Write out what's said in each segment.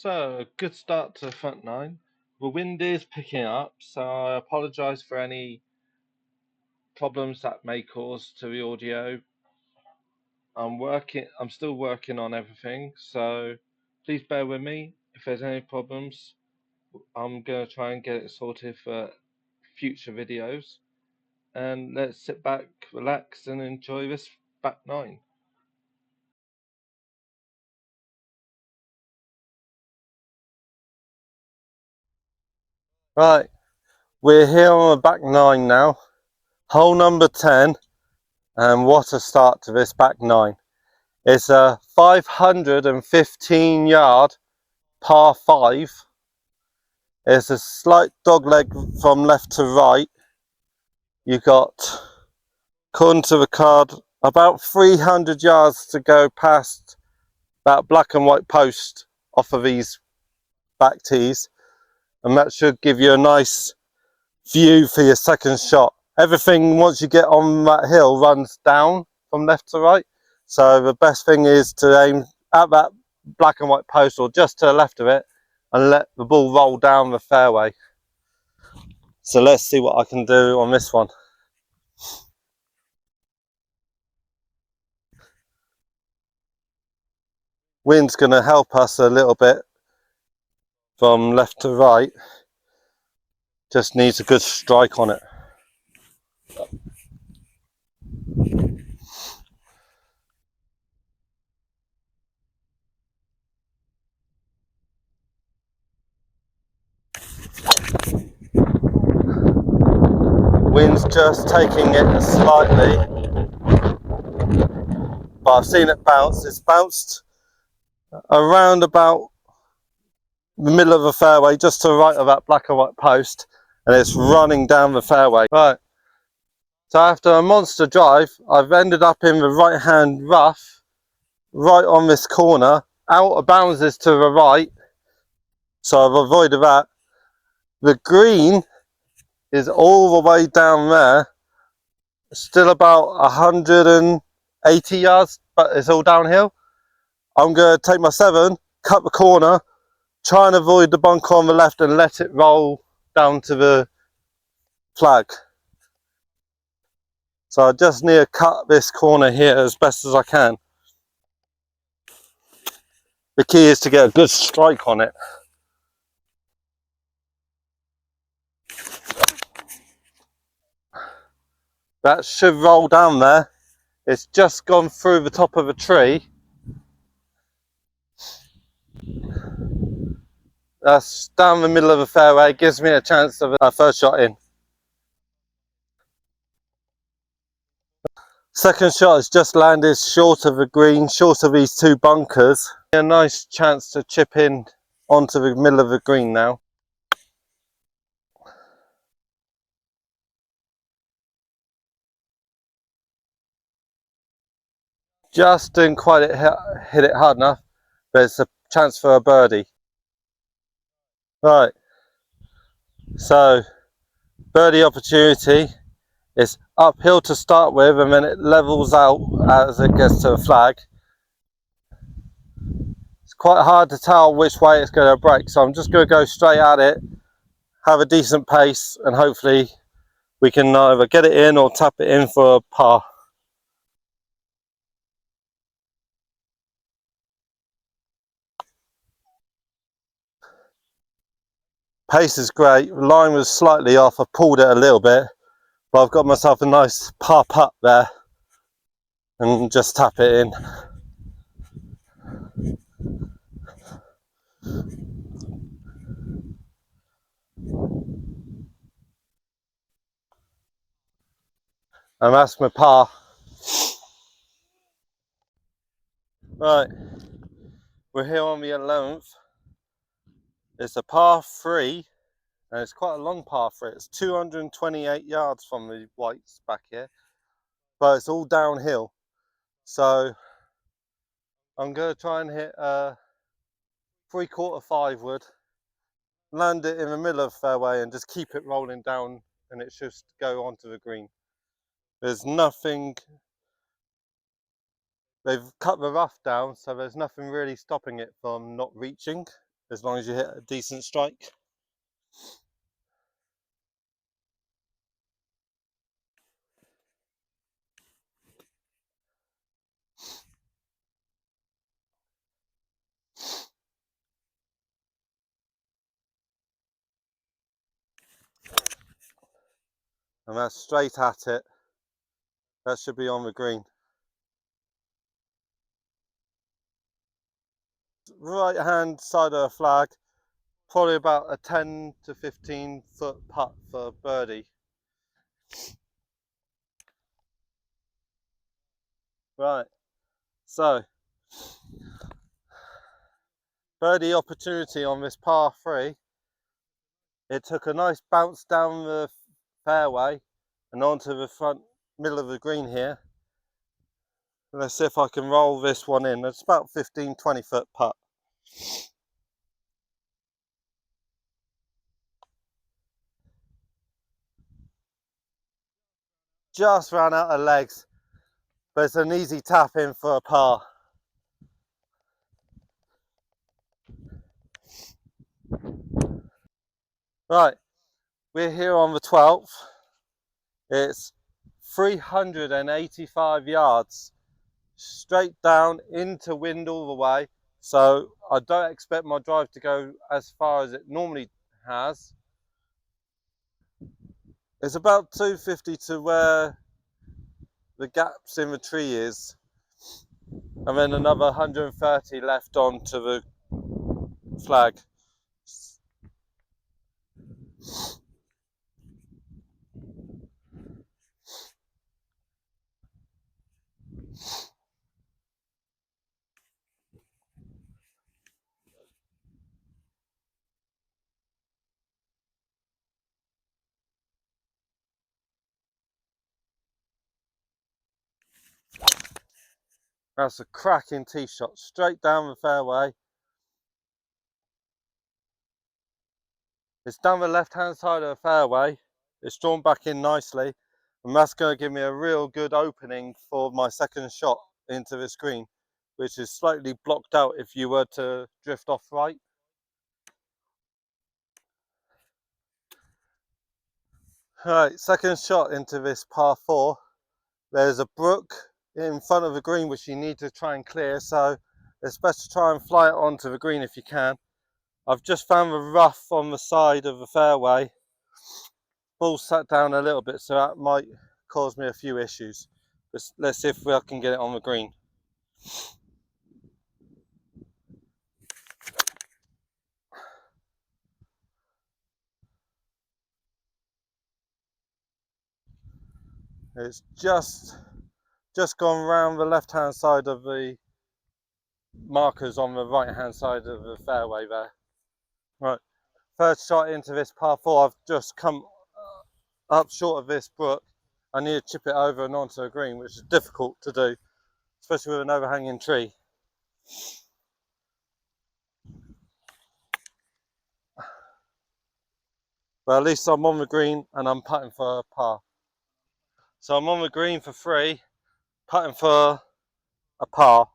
So, good start to the front nine. The wind is picking up, so I apologise for any problems that may cause to the audio. I'm still working on everything, so please bear with me. If there's any problems, I'm gonna try and get it sorted for future videos. And let's sit back, relax, and enjoy this back nine. Right, we're here on the back nine now. Hole number 10, and what a start to this back nine. It's a 515 yard par 5. It's a slight dogleg from left to right. You got, according to the card, about 300 yards to go past that black and white post off of these back tees, and that should give you a nice view for your second shot. Everything once you get on that hill runs down from left to right, so the best thing is to aim at that black and white post or just to the left of it and let the ball roll down the fairway. So let's see what I can do on this one. Wind's going to help us a little bit from left to right, just needs a good strike on it. Wind's just taking it slightly, but I've seen it bounce. It's bounced around about the middle of the fairway, just to the right of that black and white post, and it's running down the fairway. Right, so after a monster drive, I've ended up in the right hand rough, right on this corner. Out of bounds is to the right, so I've avoided that. The green is all the way down there, still about 180 yards, but it's all downhill. I'm going to take my 7, cut the corner, try and avoid the bunker on the left and let it roll down to the flag. So I just need to cut this corner here as best as I can. The key is to get a good strike on it. That should roll down there. It's just gone through the top of a tree. That's down the middle of the fairway, gives me a chance of a first shot in. Second shot has just landed short of the green, short of these 2 bunkers. A nice chance to chip in onto the middle of the green now. Just didn't quite hit it hard enough, but it's a chance for a birdie. Right, so birdie opportunity. It's uphill to start with, and then it levels out as it gets to the flag. It's quite hard to tell which way it's going to break, so I'm just going to go straight at it, have a decent pace, and hopefully we can either get it in or tap it in for a par. Pace is great. The line was slightly off. I pulled it a little bit, but I've got myself a nice par putt there and just tap it in. And that's my par. Right, we're here on the 11th. It's a par 3, and it's quite a long par 3. It's 228 yards from the whites back here, but it's all downhill. So I'm going to try and hit a 3/4 5 wood, land it in the middle of the fairway, and just keep it rolling down, and it should go onto the green. There's nothing. They've cut the rough down, so there's nothing really stopping it from not reaching. as long as you hit a decent strike. And that's straight at it. That should be on the green. Right hand side of the flag, probably about a 10 to 15 foot putt for birdie. Right, so birdie opportunity on this par 3. It took a nice bounce down the fairway and onto the front middle of the green here. Let's see if I can roll this one in. It's about 15-20 foot putt. Just ran out of legs, but it's an easy tap in for a par. Right, we're here on the 12th. It's 385 yards straight down into wind all the way. So I don't expect my drive to go as far as it normally has. It's about 250 to where the gaps in the tree is, and then another 130 left onto the flag. That's a cracking tee shot, straight down the fairway. It's down the left hand side of the fairway. It's drawn back in nicely, and that's going to give me a real good opening for my second shot into this green, which is slightly blocked out if you were to drift off right. Right, second shot into this par 4. There's a brook in front of the green which you need to try and clear, so it's best to try and fly it onto the green if you can. I've just found the rough on the side of the fairway. Ball sat down a little bit, so that might cause me a few issues. But let's see if I can get it on the green. It's just gone round the left hand side of the markers on the right hand side of the fairway there. Right, third shot into this par 4. I've just come up short of this brook. I need to chip it over and onto a green, which is difficult to do, especially with an overhanging tree. But at least I'm on the green and I'm putting for a par. So I'm on the green for 3, putting for a par.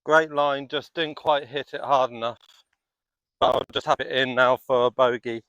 Great line, just didn't quite hit it hard enough. But I'll just tap it in now for a bogey.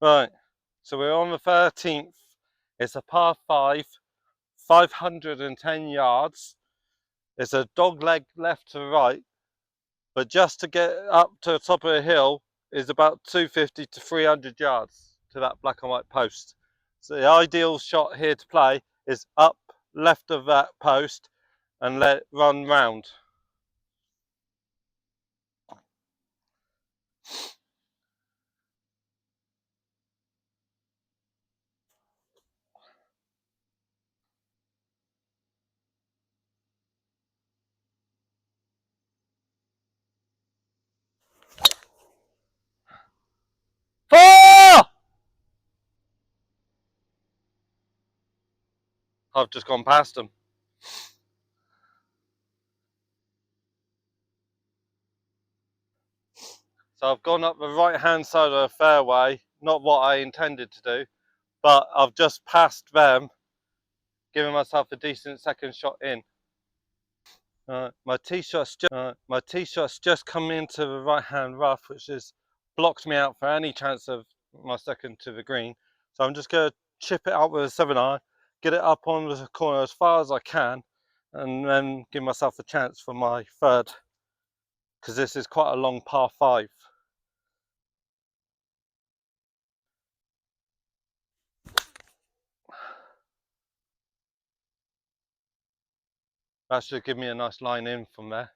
Right, so we're on the 13th. It's a par 5, 510 yards. It's a dog leg left to right, but just to get up to the top of the hill is about 250 to 300 yards to that black and white post. So the ideal shot here to play is up left of that post and let it run round. Oh! I've just gone past them. So I've gone up the right hand side of the fairway, not what I intended to do, but I've just passed them, giving myself a decent second shot in. My tee shot's just come into the right hand rough, which has blocked me out for any chance of my second to the green. So I'm just going to chip it out with a 7-iron, get it up on the corner as far as I can, and then give myself a chance for my third, because this is quite a long par 5. That should give me a nice line in from there.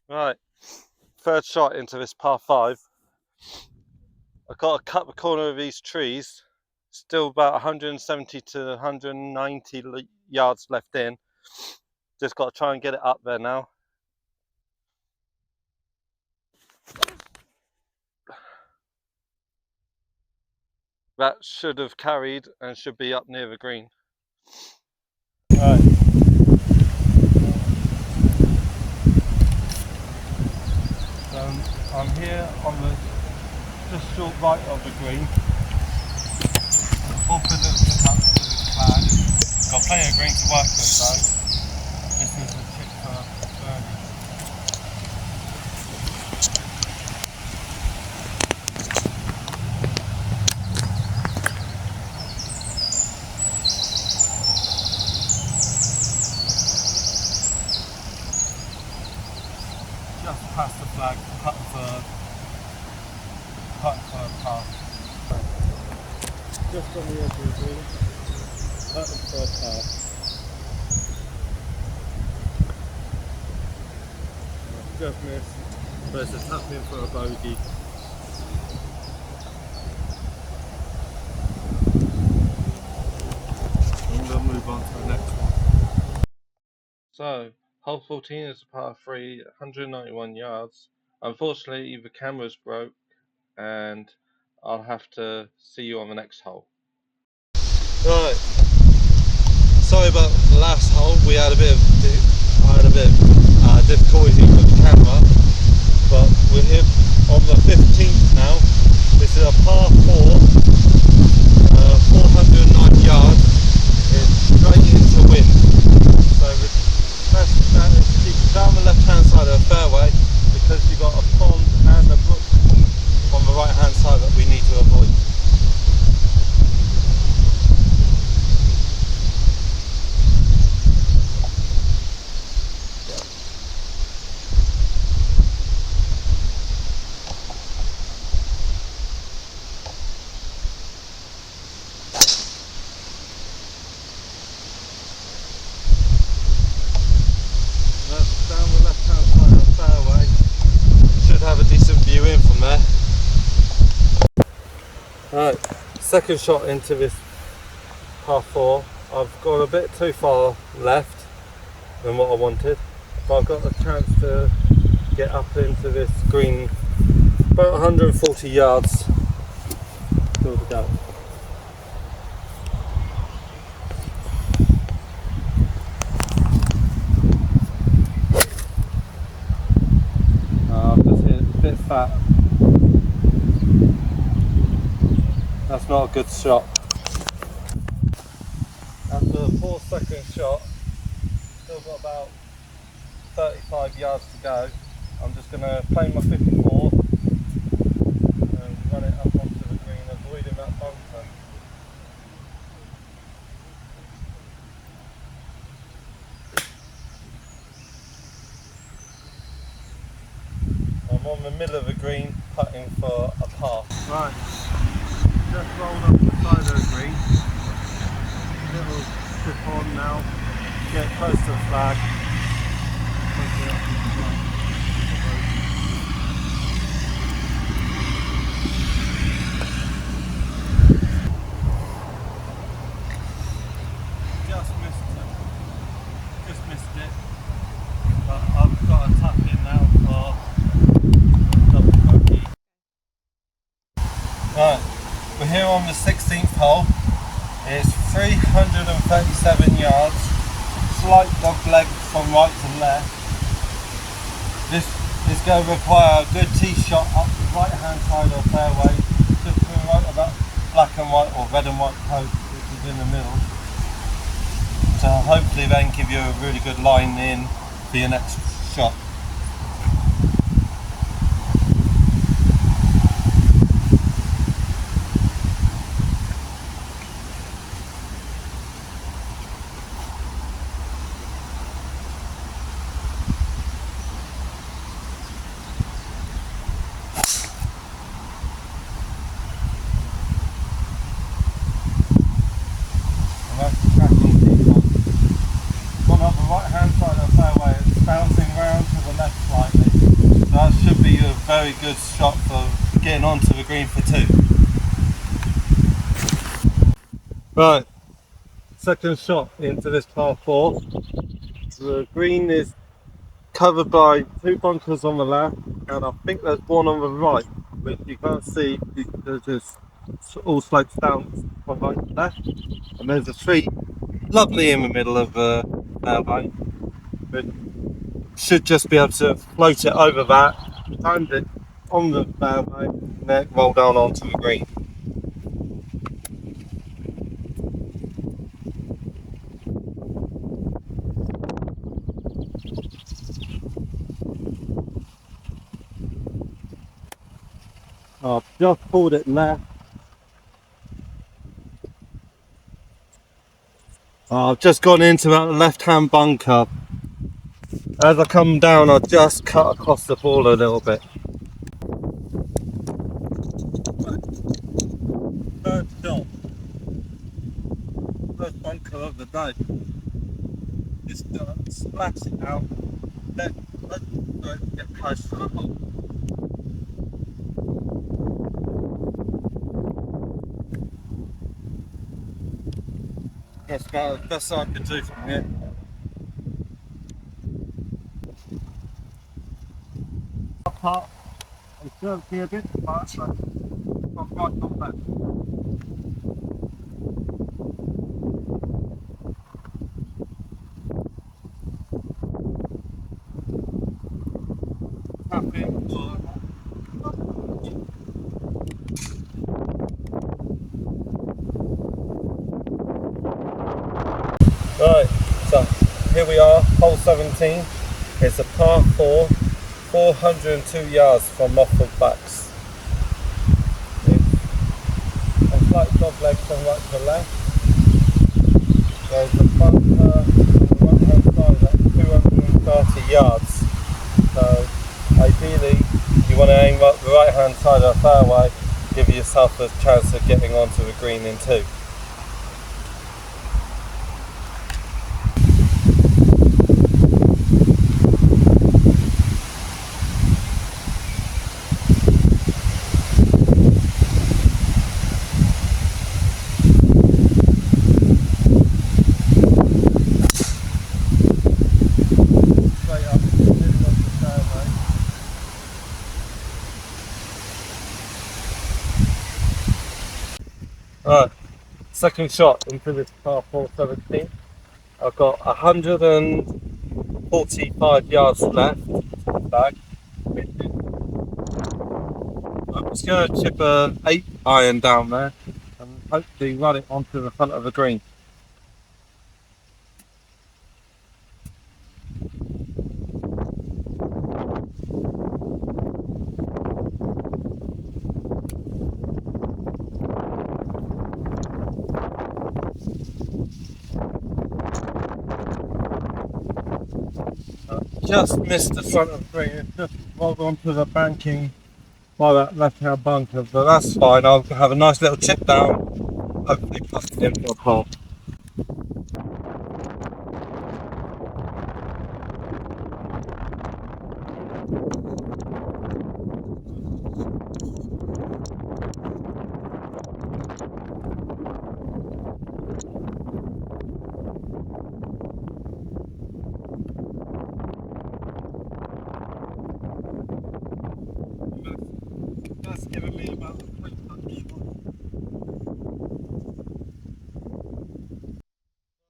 Right, third shot into this par 5. I've got to cut the corner of these trees. Still about 170 to 190 yards left in. Just got to try and get it up there now. That should have carried and should be up near the green. Right. So I'm here on the just short right of the green. Up a little bit up to the flag. Got plenty of green to work with though. This is a tip for birdie. Just past the flag, cut third path. Just on the edge of the green, cut third path. Just missed, but it's a tap in for a bogey. I'm going to move on to the next one. So, hole 14 is a par 3, 191 yards. Unfortunately, the camera's broke and I'll have to see you on the next hole. Right, sorry about the last hole. We had a bit of difficulty with the camera, but we're here on the 15th now. This is a par 4, 409 yards. It's straight into wind. So the best plan is to keep down the left hand side of the fairway, because you've got a pond and a brook on the right hand side that we need to avoid. That's down the left hand side of the fairway. Should have a decent view in from there. Right, second shot into this par 4. I've gone a bit too far left than what I wanted, but I've got a chance to get up into this green, about 140 yards still to go. I've just hit a bit fat. That's not a good shot. After the 4-second shot, still got about 35 yards to go. I'm just going to play my 54 and run it up onto the green, avoiding that bunker. I'm on the middle of the green, putting for a par. Right, just rolled up the side of the green. Little chip on now, get close to the flag. Just missed it, but I've got a tap in now for double bogey. Right, we're here on the 16th hole. It's 337 yards, slight dog leg from right to left. This is going to require a good tee shot up the right hand side of the fairway, just to the right of that black and white or red and white post which is in the middle, to hopefully then give you a really good line in for your next shot. One on the right hand side of the fairway, it's bouncing round to the left slightly, so that should be a very good shot for getting onto the green for two. Right, second shot into this par 4. The green is covered by 2 bunkers on the left, and I think there's one on the right, which you can't see because it's all slopes down from right to left, and there's a tree lovely in the middle of the fairway. Should just be able to float it over that, land it on the fairway, and then roll down onto the green. I've just pulled it left. I've just gone into that left hand bunker. As I come down, I just cut across the ball a little bit. Third shot. First bunker of the day. Just splash it out. Let it get close to the hole. That's about the best I can do from here. Apart, I'm sure it's a bit far, but I'm right on that. Right, so here we are, hole 17. It's a par 4, 402 yards from Mofford Backs. It's a slight dog leg from right to left. There's a bunker on the right hand side at 230 yards. So ideally you want to aim up the right hand side of the fairway, give yourself a chance of getting onto the green in two. Right, second shot into this par 4 17. I've got 145 yards left to the bag. I'm just going to chip an 8 iron down there and hopefully run it onto the front of the green. Just missed the front of the green, it just rolled onto the banking by that left hand bunker, but that's fine. I'll have a nice little chip down, hopefully plus it in for a par. That's giving me about a 3-putt shot.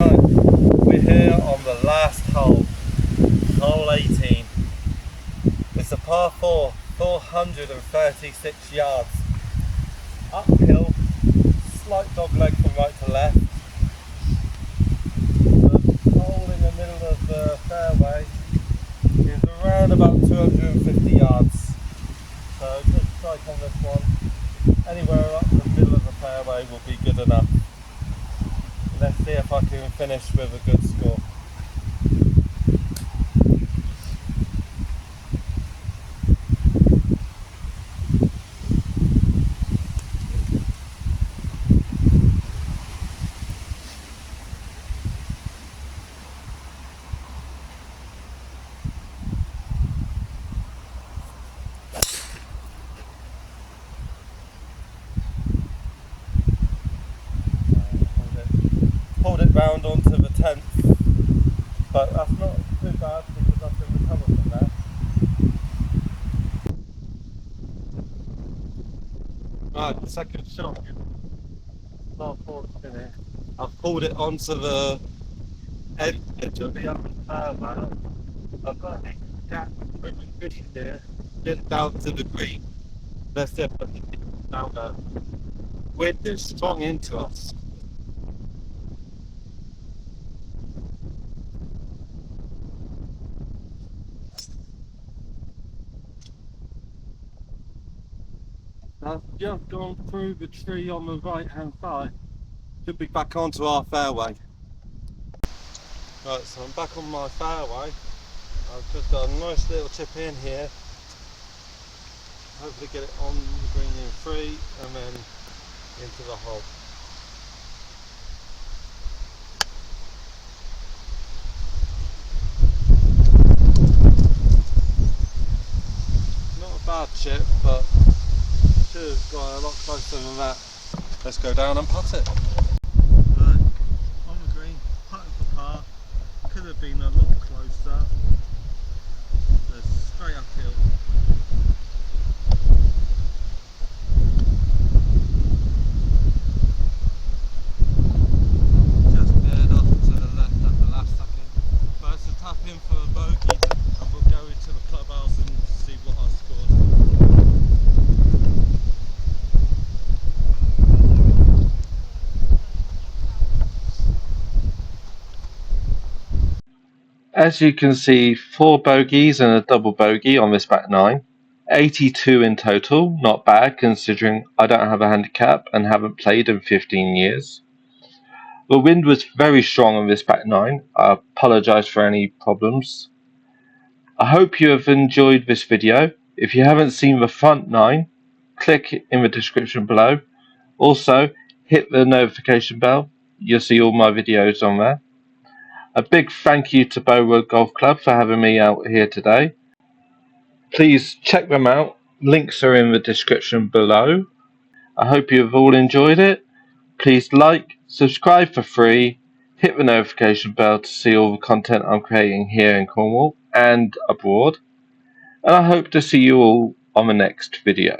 Right, we're here on the last hole, hole 18. It's a Par 4, 436 yards. Uphill, slight dog leg from right to left. The hole in the middle of the fairway is around about 250 yards. So good strike on this one. Anywhere up the middle of the fairway will be good enough. Let's see if I can finish with a good score. Pulled it round onto the 10th, but that's not too bad because I can recover from that. Right, second shot. Last ball spin here. I've pulled it onto the edge of the upper fairway. I've got a gap moving fish here, get down to the green. Let's see if I can get it down there. Wind is strong into us. I've just gone through the tree on the right hand side. Should be back onto our fairway. Right, so I'm back on my fairway. I've just got a nice little chip in here. Hopefully get it on the green in 3 and then into the hole. Not a bad chip, but should have got a lot closer than that. Let's go down and putt it. Right, on the green, putting for par. Could have been a lot closer. There's straight uphill. Just veered off to the left at the last second. But it's a tap in for a bogey, and we'll go into the clubhouse and see what I scored. As you can see, 4 bogeys and a double bogey on this back 9. 82 in total, not bad considering I don't have a handicap and haven't played in 15 years. The wind was very strong on this back 9. I apologise for any problems. I hope you have enjoyed this video. If you haven't seen the front 9, click in the description below. Also, hit the notification bell. You'll see all my videos on there. A big thank you to Bowood Golf Club for having me out here today. Please check them out. Links are in the description below. I hope you have all enjoyed it. Please like, subscribe for free, hit the notification bell to see all the content I'm creating here in Cornwall and abroad. And I hope to see you all on the next video.